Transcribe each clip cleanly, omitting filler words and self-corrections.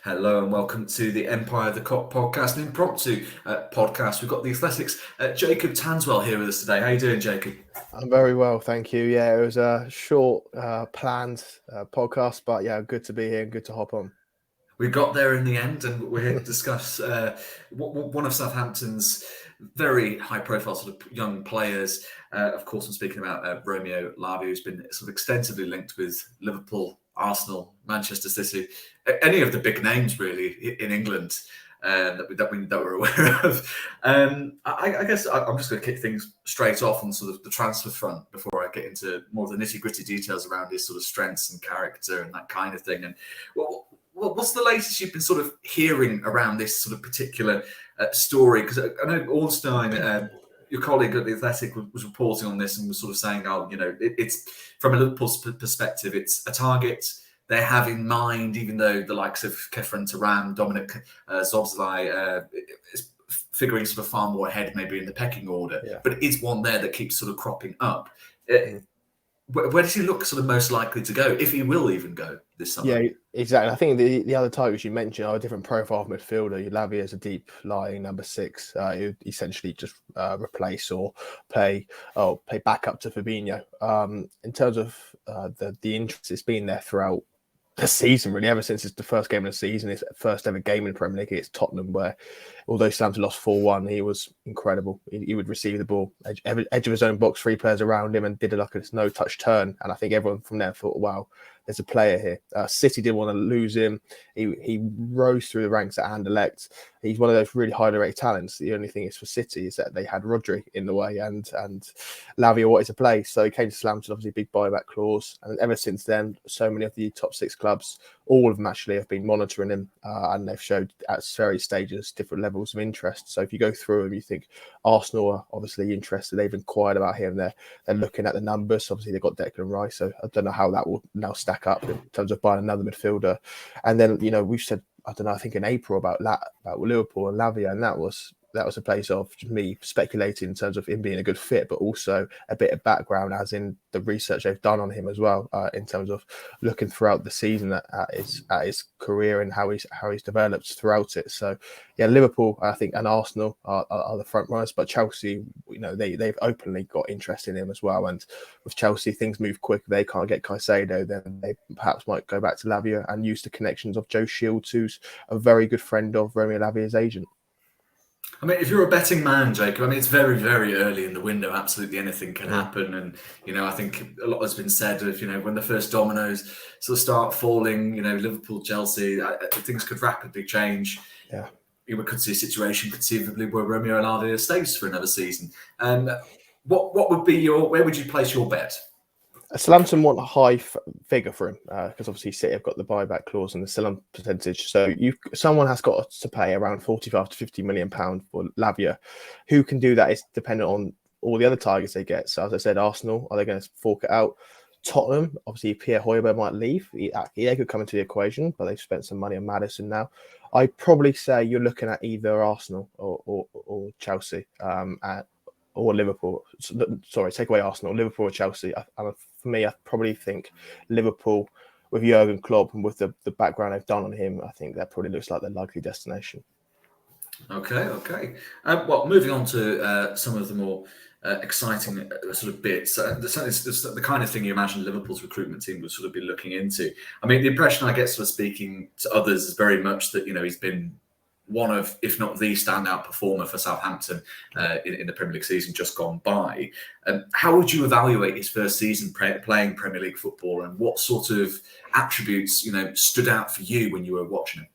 Hello and welcome to the Empire of the Cop podcast, an impromptu podcast. We've got the Athletics, Jacob Tanswell here with us today. How you doing, Jacob? I'm very well, thank you. Yeah, it was a short, planned podcast, but yeah, good to be here and good to hop on. We got there in the end, and we're here to discuss one of Southampton's very high-profile sort of young players. Of course, I'm speaking about Romeo Lavia, who's been sort of extensively linked with Liverpool, Arsenal, Manchester City, any of the big names really in England that we're aware of. I guess I'm just going to kick things straight off on sort of the transfer front before I get into more of the nitty-gritty details around his sort of strengths and character and that kind of thing. And what's the latest you've been sort of hearing around this sort of particular story? Because I know Ornstein, your colleague at the Athletic, was reporting on this and was sort of saying, it's from a Liverpool perspective, it's a target they have in mind, even though the likes of Kefren Turan, Dominic Szoboszlai is figuring sort of far more ahead maybe in the pecking order. Yeah. But it is one there that keeps sort of cropping up. Where does he look sort of most likely to go, if he will even go this summer? Yeah, exactly. I think the other targets you mentioned are a different profile of midfielder. Lavia is a deep lying number 6. He would essentially just replace or play back up to Fabinho. In terms of the interest, it's been there throughout the season, really, ever since it's the first game of the season, his first ever game in the Premier League against Tottenham, where although Southampton lost 4-1, he was incredible. He would receive the ball, edge of his own box, 3 players around him, and did a no-touch turn. And I think everyone from there thought, wow, there's a player here. City didn't want to lose him. He rose through the ranks at Anderlecht. He's one of those really highly rated talents. The only thing is for City is that they had Rodri in the way and Lavia wanted to play. So he came to Southampton, obviously a big buyback clause. And ever since then, so many of the top 6 clubs, all of them actually have been monitoring him and they've showed at various stages different levels of interest. So if you go through them, you think Arsenal are obviously interested. They've inquired about him. They're looking at the numbers. Obviously, they've got Declan Rice. So I don't know how that will now stack up in terms of buying another midfielder. And then, we've said, I think in April about Liverpool and Lavia, and that was a place of me speculating in terms of him being a good fit, but also a bit of background, as in the research they've done on him as well, in terms of looking throughout the season at his career and how he's developed throughout it. So yeah, Liverpool, I think, and Arsenal are the front runners, but Chelsea, they've openly got interest in him as well. And with Chelsea, things move quick. If they can't get Caicedo, then they perhaps might go back to Lavia and use the connections of Joe Shields, who's a very good friend of Romeo Lavia's agent. I mean, if you're a betting man, Jacob, it's very, very early in the window. Absolutely anything can happen. And, I think a lot has been said of, when the first dominoes sort of start falling, Liverpool, Chelsea, things could rapidly change. Yeah. We could see a situation conceivably where Romeo Lavia stays for another season. What would be where would you place your bet? Southampton want a high figure for him because obviously City have got the buyback clause and the sell-on percentage. So someone has got to pay around 45 to 50 million pound for Lavia. Who can do that is dependent on all the other targets they get. So as I said, Arsenal, are they going to fork it out? Tottenham, obviously Pierre Højbjerg might leave. He could come into the equation, but they've spent some money on Maddison now. I'd probably say you're looking at either Arsenal or Chelsea or Liverpool. Sorry, take away Arsenal, Liverpool or Chelsea. For me, I probably think Liverpool with Jurgen Klopp and with the background they've done on him, I think that probably looks like their likely destination. Okay. Well, moving on to some of the more exciting sort of bits. The kind of thing you imagine Liverpool's recruitment team would sort of be looking into. I mean, the impression I get sort of speaking to others is very much that, he's been one of, if not the standout performer for Southampton in the Premier League season just gone by. How would you evaluate his first season playing Premier League football, and what sort of attributes, stood out for you when you were watching him?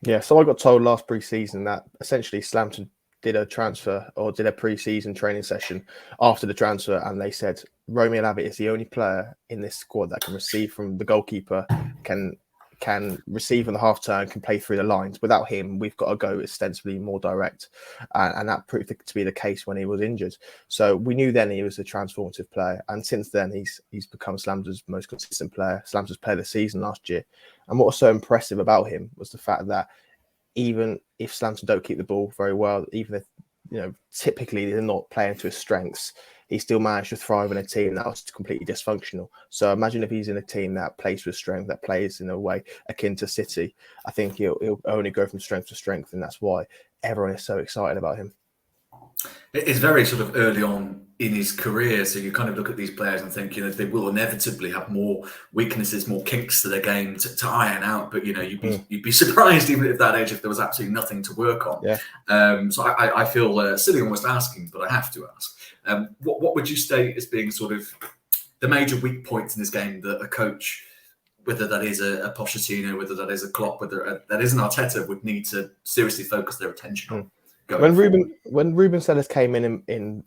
Yeah, so I got told last pre-season that essentially Southampton did a transfer or did a pre-season training session after the transfer, and they said Romeo Lavia is the only player in this squad that can receive from the goalkeeper, can receive on the half turn, can play through the lines. Without him, we've got to go ostensibly more direct. And that proved to be the case when he was injured. So we knew then he was a transformative player. And since then, he's become Southampton's most consistent player, Southampton's player of the season last year. And what was so impressive about him was the fact that even if Southampton don't keep the ball very well, even if, typically they're not playing to his strengths, he still managed to thrive in a team that was completely dysfunctional. So imagine if he's in a team that plays with strength, that plays in a way akin to City. I think he'll only go from strength to strength, and that's why everyone is so excited about him. It's very sort of early on in his career, so you kind of look at these players and think, they will inevitably have more weaknesses, more kinks to their game to iron out. But you'd be surprised even at that age if there was absolutely nothing to work on. Yeah. So I feel silly almost asking, but I have to ask. What would you state as being sort of the major weak points in this game that a coach, whether that is a Pochettino, whether that is a Klopp, whether that is an Arteta, would need to seriously focus their attention on? When Ruben Sellers came in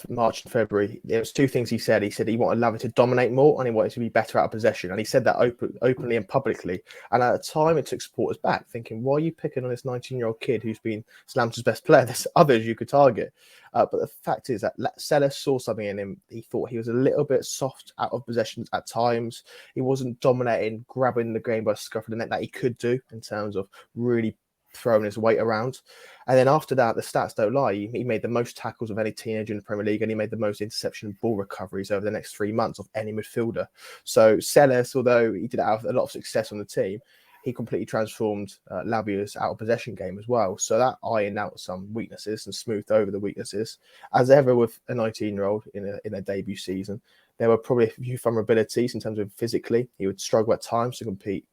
March and February, there was two things he said. He said he wanted Lavia to dominate more and he wanted to be better out of possession. And he said that openly and publicly. And at the time, it took supporters back, thinking, why are you picking on this 19-year-old kid who's been Southampton's best player? There's others you could target. But the fact is that Sellers saw something in him. He thought he was a little bit soft out of possession at times. He wasn't dominating, grabbing the game by the scruff of the neck that he could do in terms of really throwing his weight around. And then after that, the stats don't lie. He made the most tackles of any teenager in the Premier League, and he made the most interception ball recoveries over the next 3 months of any midfielder. So Sellers, although he did have a lot of success on the team, he completely transformed Lavia's out of possession game as well. So that ironed out some weaknesses and smoothed over the weaknesses. As ever with a 19-year-old in their debut season, there were probably a few vulnerabilities in terms of physically. He would struggle at times to complete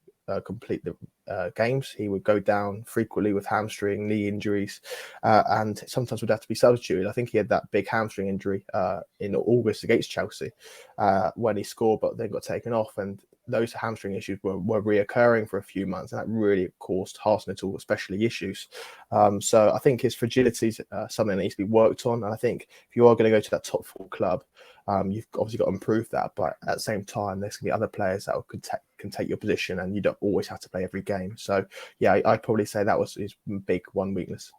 the games. He would go down frequently with hamstring, knee injuries, and sometimes would have to be substituted. I think he had that big hamstring injury in August against Chelsea when he scored, but then got taken off. And those hamstring issues were reoccurring for a few months, and that really caused Arsenal especially issues. So I think his fragility is something that needs to be worked on. And I think if you are going to go to that top 4 club, you've obviously got to improve that. But at the same time, there's going to be other players that can take your position, and you don't always have to play every game. So yeah, I'd probably say that was his big one weakness.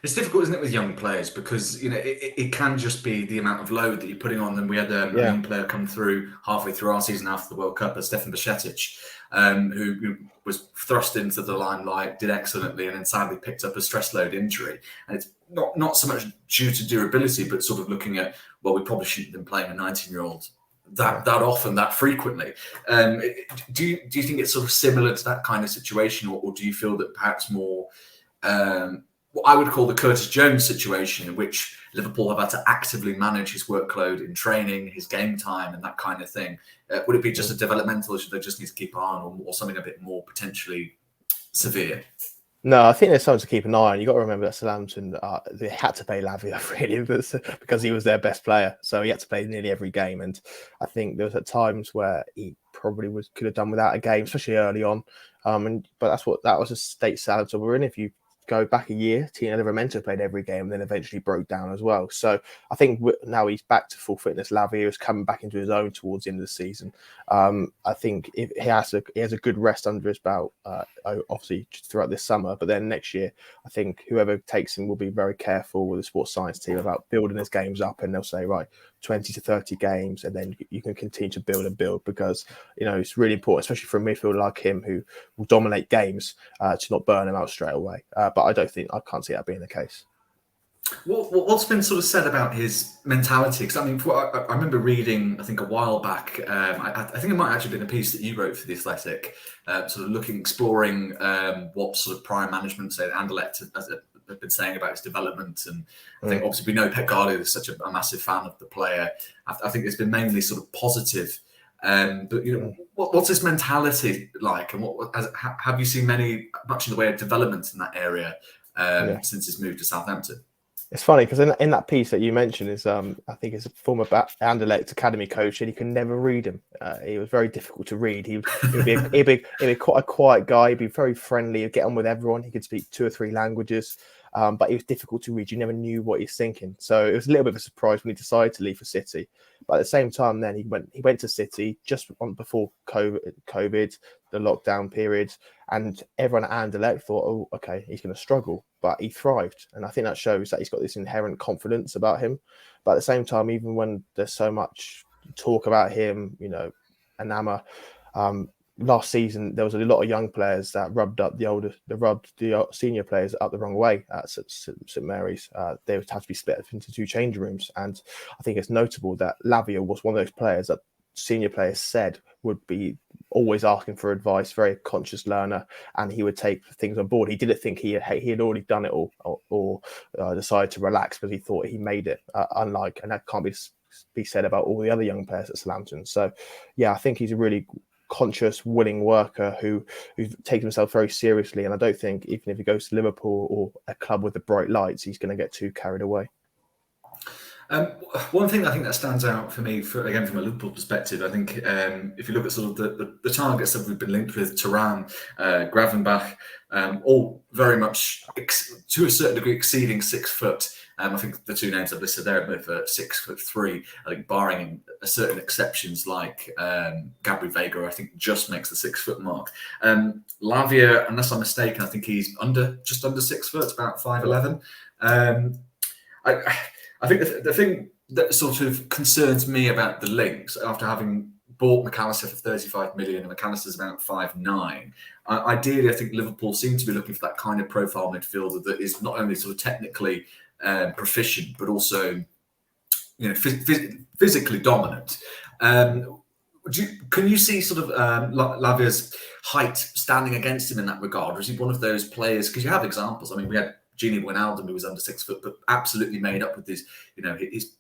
It's difficult, isn't it, with young players, because it can just be the amount of load that you're putting on them. We had a young player come through halfway through our season after the World Cup, Stefan Bajcetic, who was thrust into the limelight, did excellently, and then sadly picked up a stress load injury. And it's not so much due to durability, but sort of looking at, well, we probably shouldn't have been playing a 19-year-old that often, that frequently. Do you think it's sort of similar to that kind of situation, or do you feel that perhaps more what I would call the Curtis Jones situation, in which Liverpool have had to actively manage his workload in training, his game time, and that kind of thing? Would it be just a developmental issue they just need to keep an eye on, or something a bit more potentially severe? No, I think there's something to keep an eye on. You got to remember that Southampton, they had to play Lavia really because he was their best player, so he had to play nearly every game. And I think there was at times where he probably could have done without a game, especially early on. But that was a state Southampton we're in. If you go back a year, Tino Livramento played every game and then eventually broke down as well. So I think now he's back to full fitness. Lavia is coming back into his own towards the end of the season. I think he has a good rest under his belt, obviously throughout this summer. But then next year, I think whoever takes him will be very careful with the sports science team about building his games up, and they'll say, right, 20 to 30 games, and then you can continue to build because it's really important, especially for a midfielder like him who will dominate games, to not burn him out straight away. But I can't see that being the case. What's been sort of said about his mentality? Because I remember reading, I think a while back, I think it might actually have been a piece that you wrote for The Athletic, sort of exploring what sort of prior management, say Anderlecht, have been saying about his development. And I think obviously we know Pep Guardiola is such a massive fan of the player. I think it's been mainly sort of positive. But what's his mentality like, and have you seen much in the way of development in that area since his move to Southampton? It's funny because in that piece that you mentioned is I think it's a former Anderlecht academy coach, and you can never read him. He was very difficult to read. He'd be quite a quiet guy. He'd be very friendly. He'd get on with everyone. He could speak 2 or 3 languages, but he was difficult to read. You never knew what he's thinking. So it was a little bit of a surprise when he decided to leave for City. But at the same time, then he went to City just before COVID, the lockdown period, and everyone at Anderlecht thought, oh, okay, he's going to struggle, but he thrived, and I think that shows that he's got this inherent confidence about him. But at the same time, even when there's so much talk about him, Anama, last season there was a lot of young players that rubbed the senior players up the wrong way at St Mary's. They would have to be split into two change rooms, and I think it's notable that Lavia was one of those players that senior players said would be always asking for advice, very conscious learner, and he would take things on board. He didn't think he had already done it all, or decided to relax because he thought he made it. Unlike, and that can't be said about all the other young players at Southampton. So, yeah, I think he's a really conscious, willing worker who takes himself very seriously. And I don't think even if he goes to Liverpool or a club with the bright lights, he's going to get too carried away. One thing I think that stands out for me, again from a Liverpool perspective, I think if you look at sort of the targets that we've been linked with, Thuram, Gravenbach, all very much to a certain degree exceeding 6 foot. I think the two names I've listed there are both 6'3". I think barring certain exceptions like Gabri Vega, I think just makes the 6 foot mark. Lavia, unless I'm mistaken, I think he's just under 6 foot, about 5'11". I think the thing that sort of concerns me about the links, after having bought McAllister for 35 million, and McAllister's about 5'9", ideally I think Liverpool seem to be looking for that kind of profile midfielder that is not only sort of technically proficient, but also, you know, physically dominant. Can you see sort of Lavia's height standing against him in that regard, or is he one of those players? Because you have examples. I mean, we had Gini Wijnaldum, who was under 6 foot, but absolutely made up with his, you know, his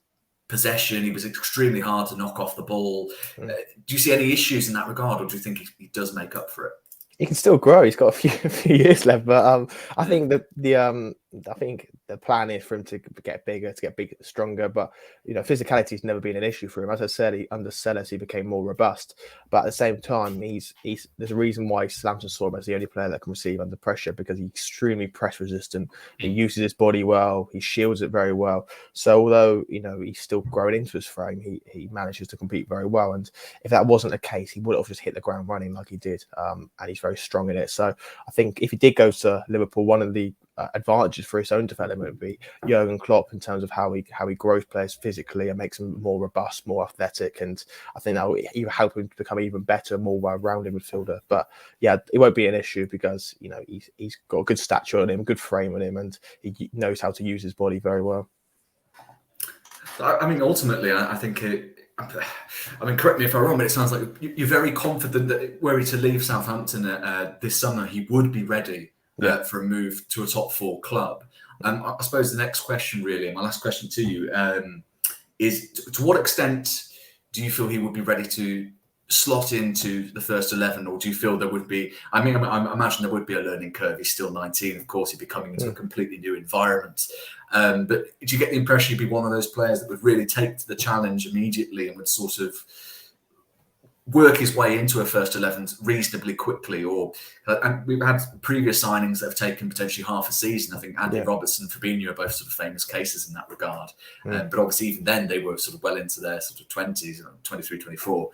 possession. He was extremely hard to knock off the ball. Do you see any issues in that regard, or do you think he does make up for it? He can still grow. He's got a few years left, but I think that I think the plan is for him to get bigger, stronger. But you know, physicality has never been an issue for him. As I said, under Sellers he became more robust. But at the same time, there's a reason why Southampton saw him as the only player that can receive under pressure, because he's extremely press resistant. He uses his body well. He shields it very well. So although, you know, he's still growing into his frame, he manages to compete very well. And if that wasn't the case, he would have just hit the ground running like he did. And he's very strong in it. So I think if he did go to Liverpool, one of the advantages for his own development would be Jurgen Klopp in terms of how he grows players physically and makes them more robust, more athletic, and I think that will even help him to become even better, more well-rounded midfielder. But yeah, it won't be an issue because, you know, he's got a good stature on him, good frame on him, and he knows how to use his body very well. I mean, ultimately, I think I mean, correct me if I'm wrong, but it sounds like you're very confident that were he to leave Southampton this summer, he would be ready for a move to a top 4 club. I suppose the next question, really, and my last question to you, is to what extent do you feel he would be ready to slot into the first 11, or do you feel there would be? I mean, I imagine there would be a learning curve. He's still 19, of course. He'd be coming into a completely new environment. But do you get the impression he'd be one of those players that would really take to the challenge immediately and would sort of work his way into a first 11 reasonably quickly? Or and we've had previous signings that have taken potentially half a season. I think Andy Robertson and Fabinho are both sort of famous cases in that regard. But obviously even then they were sort of well into their sort of 20s, 23, 24,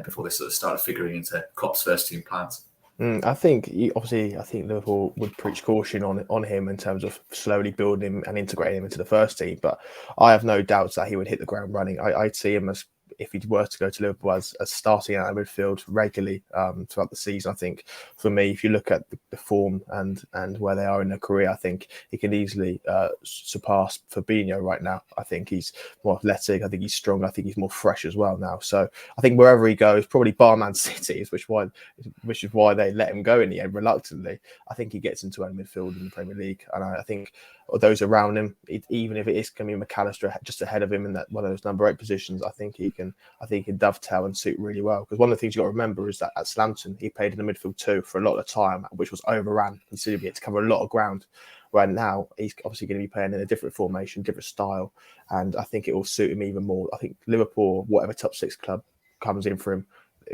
before they sort of started figuring into Klopp's first team plans. I think Liverpool would preach caution on him in terms of slowly building him and integrating him into the first team. But I have no doubts that he would hit the ground running. I'd see him as, if he were to go to Liverpool, as starting out in midfield regularly throughout the season. I think for me, if you look at the form and where they are in their career, I think he can easily surpass Fabinho right now. I think he's more athletic. I think he's strong. I think he's more fresh as well now. So I think wherever he goes, probably bar Man City, which is why they let him go in the end reluctantly. I think he gets into a midfield in the Premier League, and I think those around him, even if it is going to be McAllister just ahead of him in that one of those number 8 positions, I think he can dovetail and suit really well. Because one of the things you got to remember is that at Southampton, he played in the midfield too for a lot of time, which was overran considerably to cover a lot of ground. Where now he's obviously going to be playing in a different formation, different style, and I think it will suit him even more. I think Liverpool, whatever top 6 club comes in for him,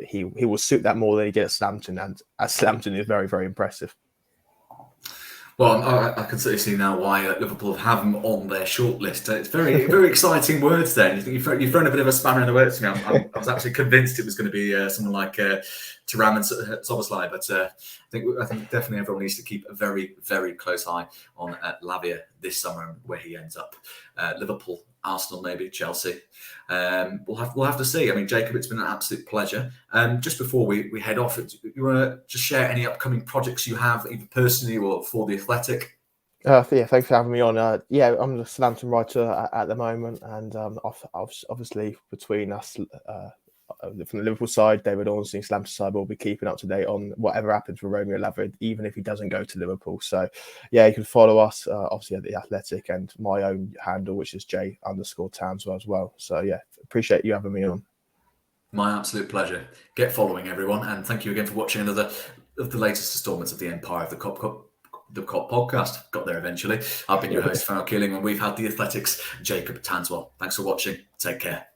he will suit that more than he did at Southampton, and at Southampton is very, very impressive. Well, I can certainly see now why Liverpool have him on their shortlist. It's very, very exciting words there. You've thrown a bit of a spanner in the works to me. I was actually convinced it was going to be someone like Thuram and Szoboszlai, but I think definitely everyone needs to keep a very, very close eye on Lavia this summer and where he ends up. Liverpool Arsenal, maybe Chelsea. We'll have to see. I mean, Jacob, it's been an absolute pleasure. Just before we head off, you want to just share any upcoming projects you have, either personally or for the Athletic? Yeah, thanks for having me on. Yeah, I'm the Southampton writer at the moment, and obviously between us, from the Liverpool side, David Ornstein, Southampton side, will be keeping up to date on whatever happens with Romeo Lavia, even if he doesn't go to Liverpool. So, yeah, you can follow us obviously at the Athletic and my own handle, which is J_Tanswell as well. So, yeah, appreciate you having me on. My absolute pleasure. Get following, everyone, and thank you again for watching another of the latest instalments of the Empire of the Cop podcast. Got there eventually. I've been your host, Farrell Keeling, and we've had the Athletics' Jacob Tanswell. Thanks for watching. Take care.